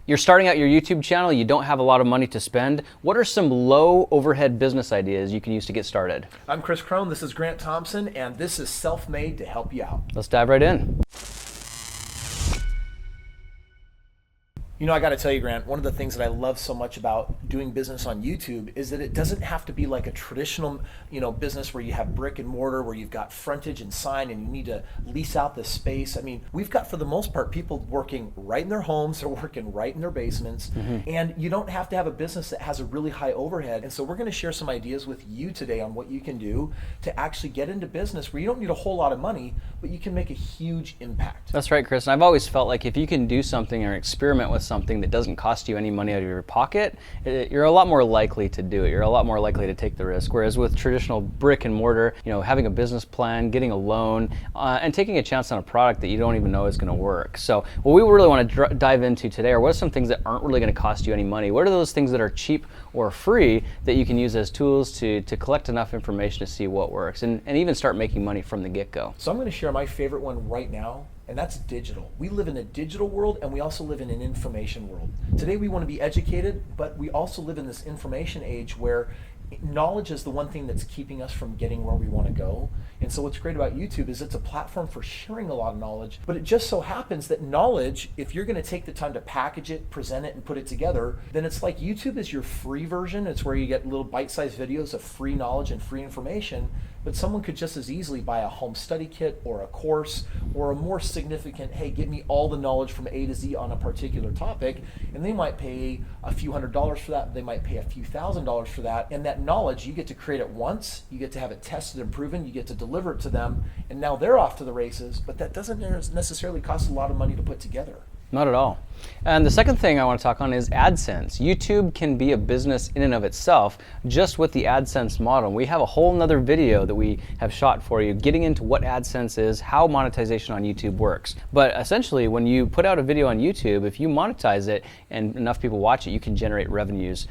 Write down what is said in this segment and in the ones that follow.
You're starting out your YouTube channel, you don't have a lot of money to spend. What are some low overhead business ideas you can use to get started? I'm Kris Crone, this is Grant Thompson, and this is Self-Made to help you out. Let's dive right in. You know, I got to tell you, Grant, one of the things that I love so much about doing business on YouTube is that it doesn't have to be like a traditional, business where you have brick and mortar, where you've got frontage and sign and you need to lease out the space. I mean, we've got, for the most part, people working right in their homes, they're working right in their basements, and you don't have to have a business that has a really high overhead. And so we're going to share some ideas with you today on what you can do to actually get into business where you don't need a whole lot of money, but you can make a huge impact. That's right, Chris. And I've always felt like if you can do something or experiment with something that doesn't cost you any money out of your pocket, you're a lot more likely to do it. You're a lot more likely to take the risk. Whereas with traditional brick and mortar, having a business plan, getting a loan, and taking a chance on a product that you don't even know is going to work. So what we really want to dive into today are what are some things that aren't really going to cost you any money? What are those things that are cheap or free that you can use as tools to collect enough information to see what works and even start making money from the get-go? So I'm going to share my favorite one right now, and that's digital. We live in a digital world, and we also live in an information world. Today we want to be educated, but we also live in this information age where knowledge is the one thing that's keeping us from getting where we want to go. And so what's great about YouTube is it's a platform for sharing a lot of knowledge, but it just so happens that knowledge, if you're going to take the time to package it, present it, and put it together, then it's like YouTube is your free version. It's where you get little bite-sized videos of free knowledge and free information, but someone could just as easily buy a home study kit or a course or a more significant, hey, give me all the knowledge from A to Z on a particular topic, and they might pay a few $100s for that, they might pay a few $1,000s for that, and that knowledge, you get to create it once, you get to have it tested and proven, you get to deliver it to them, and now they're off to the races, but that doesn't necessarily cost a lot of money to put together. Not at all. And the second thing I want to talk on is Adsense. YouTube can be a business in and of itself just with the Adsense model. We have a whole nother video that we have shot for you getting into what Adsense is, how monetization on YouTube works. But essentially when you put out a video on YouTube, if you monetize it and enough people watch it, you can generate revenues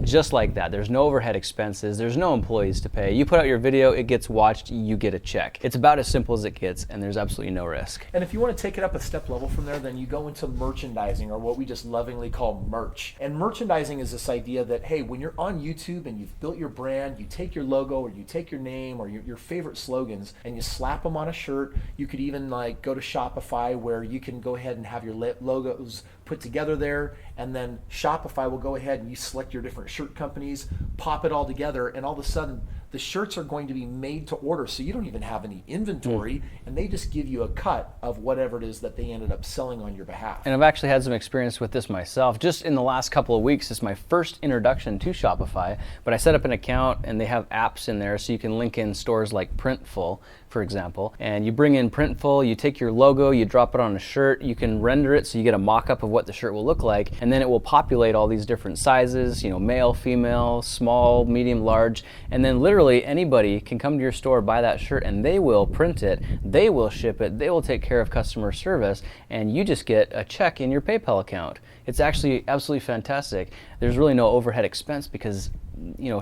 just like that. There's no overhead expenses, there's no employees to pay. You put out your video, it gets watched, you get a check. It's about as simple as it gets, and there's absolutely no risk. And if you want to take it up a step level from there, then you go into merchandising, or what we just lovingly call merch. And merchandising is this idea that, hey, when you're on YouTube and you've built your brand, you take your logo or you take your name or your favorite slogans and you slap them on a shirt. You could even go to Shopify where you can go ahead and have your logos put together there, and then Shopify will go ahead and you select your different shirt companies, pop it all together, and all of a sudden the shirts are going to be made to order, so you don't even have any inventory, and they just give you a cut of whatever it is that they ended up selling on your behalf. And I've actually had some experience with this myself. Just in the last couple of weeks, it's my first introduction to Shopify, but I set up an account and they have apps in there so you can link in stores like Printful, for example, and you bring in Printful, you take your logo, you drop it on a shirt, you can render it so you get a mock-up of what the shirt will look like, and then it will populate all these different sizes, male, female, small, medium, large, and then literally anybody can come to your store, buy that shirt, and they will print it, they will ship it, they will take care of customer service, and you just get a check in your PayPal account. It's actually absolutely fantastic. There's really no overhead expense because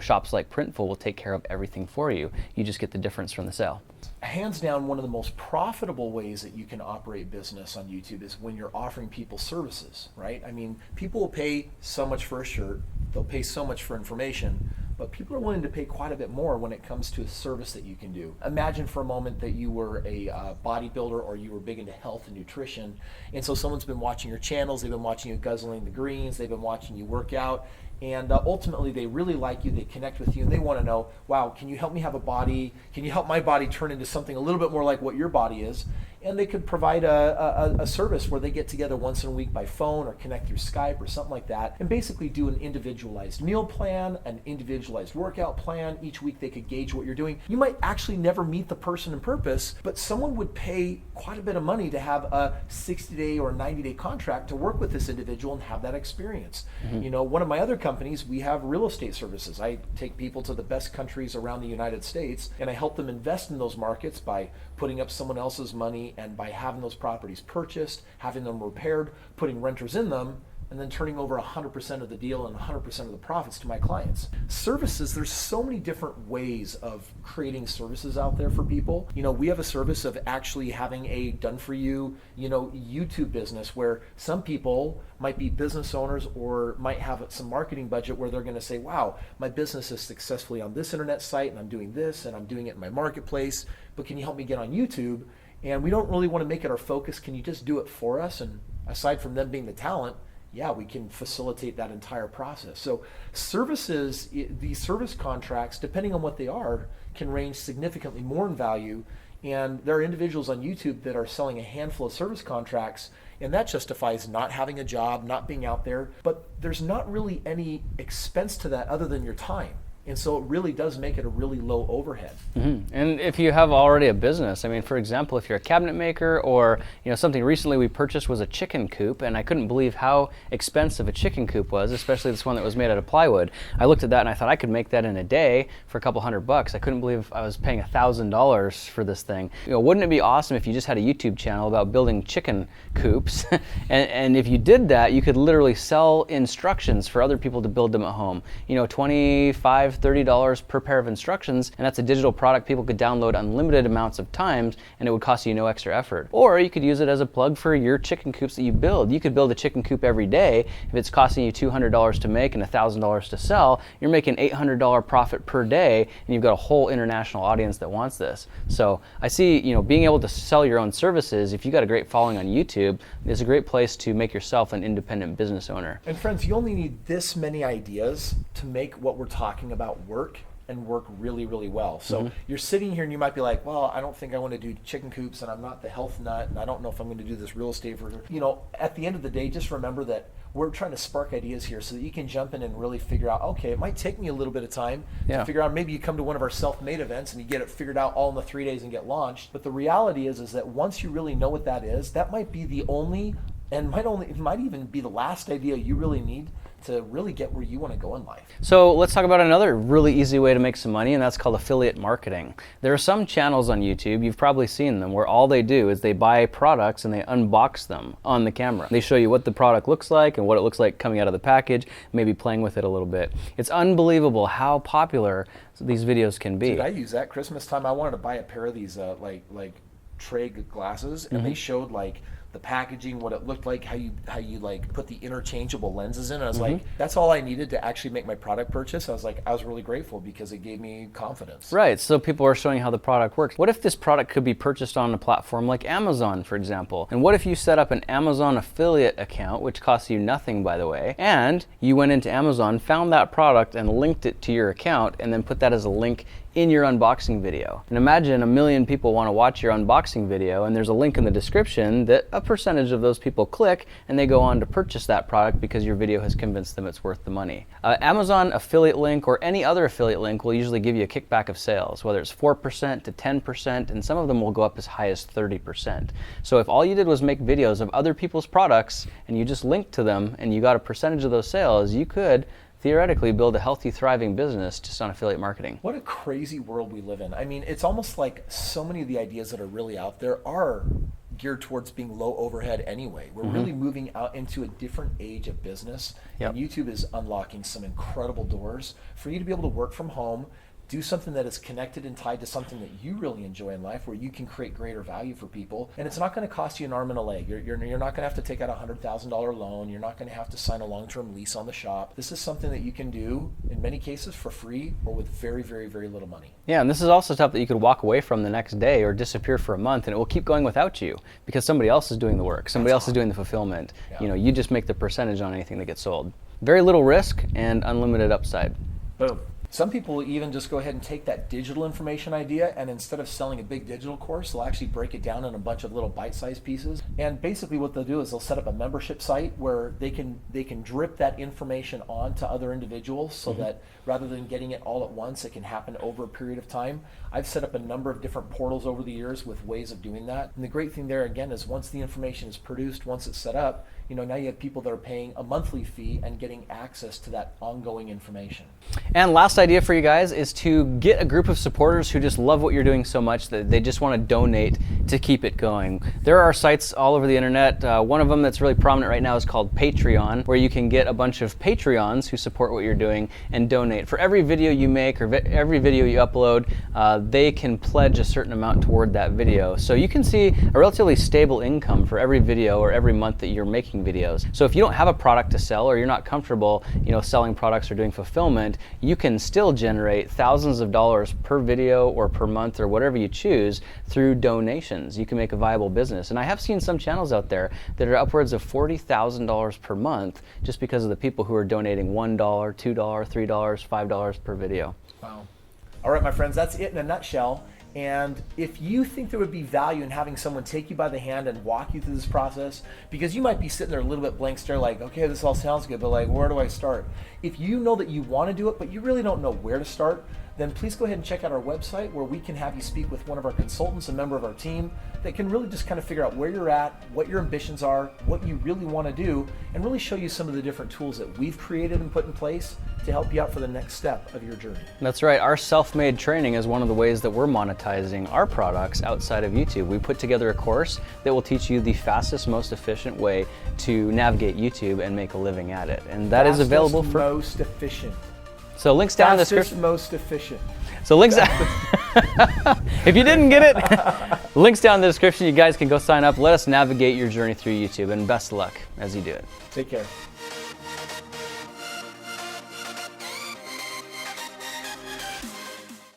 shops like Printful will take care of everything for you. You just get the difference from the sale. Hands down, one of the most profitable ways that you can operate business on YouTube is when you're offering people services, right? I mean, people will pay so much for a shirt, they'll pay so much for information, but people are willing to pay quite a bit more when it comes to a service that you can do. Imagine for a moment that you were a bodybuilder or you were big into health and nutrition, and so someone's been watching your channels, they've been watching you guzzling the greens, they've been watching you work out, and ultimately they really like you, they connect with you, and they want to know, wow, can you help me have a body? Can you help my body turn into something a little bit more like what your body is? And they could provide a service where they get together once in a week by phone or connect through Skype or something like that, and basically do an individualized meal plan, an individualized workout plan. Each week they could gauge what you're doing. You might actually never meet the person in purpose, but someone would pay quite a bit of money to have a 60-day or 90-day contract to work with this individual and have that experience. One of my other companies, we have real estate services. I take people to the best countries around the United States, and I help them invest in those markets by putting up someone else's money and by having those properties purchased, having them repaired, putting renters in them, and then turning over 100% of the deal and 100% of the profits to my clients. Services, there's so many different ways of creating services out there for people. We have a service of actually having a done for you, YouTube business where some people might be business owners or might have some marketing budget where they're going to say, wow, my business is successfully on this internet site and I'm doing this and I'm doing it in my marketplace, but can you help me get on YouTube? And we don't really want to make it our focus. Can you just do it for us? And aside from them being the talent, yeah, we can facilitate that entire process. So services, these service contracts, depending on what they are, can range significantly more in value. And there are individuals on YouTube that are selling a handful of service contracts, and that justifies not having a job, not being out there. But there's not really any expense to that other than your time. And so it really does make it a really low overhead. Mm-hmm. And if you have already a business, I mean, for example, if you're a cabinet maker or something recently we purchased was a chicken coop, and I couldn't believe how expensive a chicken coop was, especially this one that was made out of plywood. I looked at that and I thought I could make that in a day for a couple $100. I couldn't believe I was paying $1,000 for this thing. Wouldn't it be awesome if you just had a YouTube channel about building chicken coops? and if you did that, you could literally sell instructions for other people to build them at home. $25, $30 per pair of instructions, and that's a digital product people could download unlimited amounts of times, and it would cost you no extra effort. Or you could use it as a plug for your chicken coops that you build. You could build a chicken coop every day. If it's costing you $200 to make and $1,000 to sell, you're making $800 profit per day, and you've got a whole international audience that wants this. So I see, being able to sell your own services, if you got a great following on YouTube, is a great place to make yourself an independent business owner. And friends, you only need this many ideas to make what we're talking about work and work really, really well. So you're sitting here and you might be like, well, I don't think I want to do chicken coops and I'm not the health nut and I don't know if I'm going to do this real estate for, at the end of the day, just remember that we're trying to spark ideas here so that you can jump in and really figure out, okay, it might take me a little bit of time to figure out, maybe you come to one of our self-made events and you get it figured out all in the 3 days and get launched. But the reality is that once you really know what that is, that might be the only, and it might even be the last idea you really need to really get where you want to go in life. So let's talk about another really easy way to make some money, and that's called affiliate marketing. There are some channels on YouTube, you've probably seen them, where all they do is they buy products and they unbox them on the camera. They show you what the product looks like and what it looks like coming out of the package, maybe playing with it a little bit. It's unbelievable how popular these videos can be. Dude, I use that Christmas time. I wanted to buy a pair of these like Treg glasses, and they showed the packaging, what it looked like, how you put the interchangeable lenses in. I was like, that's all I needed to actually make my product purchase. I was really grateful because it gave me confidence. Right, so people are showing how the product works. What if this product could be purchased on a platform like Amazon, for example? And what if you set up an Amazon affiliate account, which costs you nothing, by the way, and you went into Amazon, found that product and linked it to your account, and then put that as a link in your unboxing video. And imagine 1 million people want to watch your unboxing video, and there's a link in the description that a percentage of those people click, and they go on to purchase that product because your video has convinced them it's worth the money. Amazon affiliate link or any other affiliate link will usually give you a kickback of sales, whether it's 4% to 10%, and some of them will go up as high as 30%. So if all you did was make videos of other people's products and you just linked to them and you got a percentage of those sales, you could theoretically build a healthy, thriving business just on affiliate marketing. What a crazy world we live in. I mean, it's almost like so many of the ideas that are really out there are geared towards being low overhead anyway. We're really moving out into a different age of business, and YouTube is unlocking some incredible doors for you to be able to work from home, do something that is connected and tied to something that you really enjoy in life, where you can create greater value for people. And it's not going to cost you an arm and a leg. You're not going to have to take out a $100,000 loan. You're not going to have to sign a long-term lease on the shop. This is something that you can do in many cases for free or with very, very, very little money. Yeah, and this is also stuff that you could walk away from the next day or disappear for a month, and it will keep going without you because somebody else is doing the work. Somebody else is doing the fulfillment. Yeah. You just make the percentage on anything that gets sold. Very little risk and unlimited upside. Boom. Some people even just go ahead and take that digital information idea, and instead of selling a big digital course, they'll actually break it down in a bunch of little bite-sized pieces. And basically what they'll do is they'll set up a membership site where they can drip that information on to other individuals so that rather than getting it all at once, it can happen over a period of time. I've set up a number of different portals over the years with ways of doing that. And the great thing there, again, is once the information is produced, once it's set up, now you have people that are paying a monthly fee and getting access to that ongoing information. And last idea for you guys is to get a group of supporters who just love what you're doing so much that they just want to donate to keep it going. There are sites all over the internet. One of them that's really prominent right now is called Patreon, where you can get a bunch of Patreons who support what you're doing and donate. For every video you make or every video you upload, they can pledge a certain amount toward that video. So you can see a relatively stable income for every video or every month that you're making videos. So if you don't have a product to sell, or you're not comfortable, selling products or doing fulfillment, you can still generate thousands of dollars per video or per month or whatever you choose through donations. You can make a viable business. And I have seen some channels out there that are upwards of $40,000 per month just because of the people who are donating $1, $2, $3, $5 per video. Wow. All right, my friends, that's it in a nutshell. And if you think there would be value in having someone take you by the hand and walk you through this process, because you might be sitting there a little bit blank stare like, okay, this all sounds good, but like, where do I start? If you know that you want to do it, but you really don't know where to start, then please go ahead and check out our website where we can have you speak with one of our consultants, a member of our team, that can really just kind of figure out where you're at, what your ambitions are, what you really want to do, and really show you some of the different tools that we've created and put in place to help you out for the next step of your journey. That's right. Our self-made training is one of the ways that we're monetizing our products outside of YouTube. We put together a course that will teach you the fastest, most efficient way to navigate YouTube and make a living at it. And that is available for... most efficient. So links down in the description. Most efficient. So links if you didn't get it, links down in the description. You guys can go sign up. Let us navigate your journey through YouTube, and best of luck as you do it. Take care.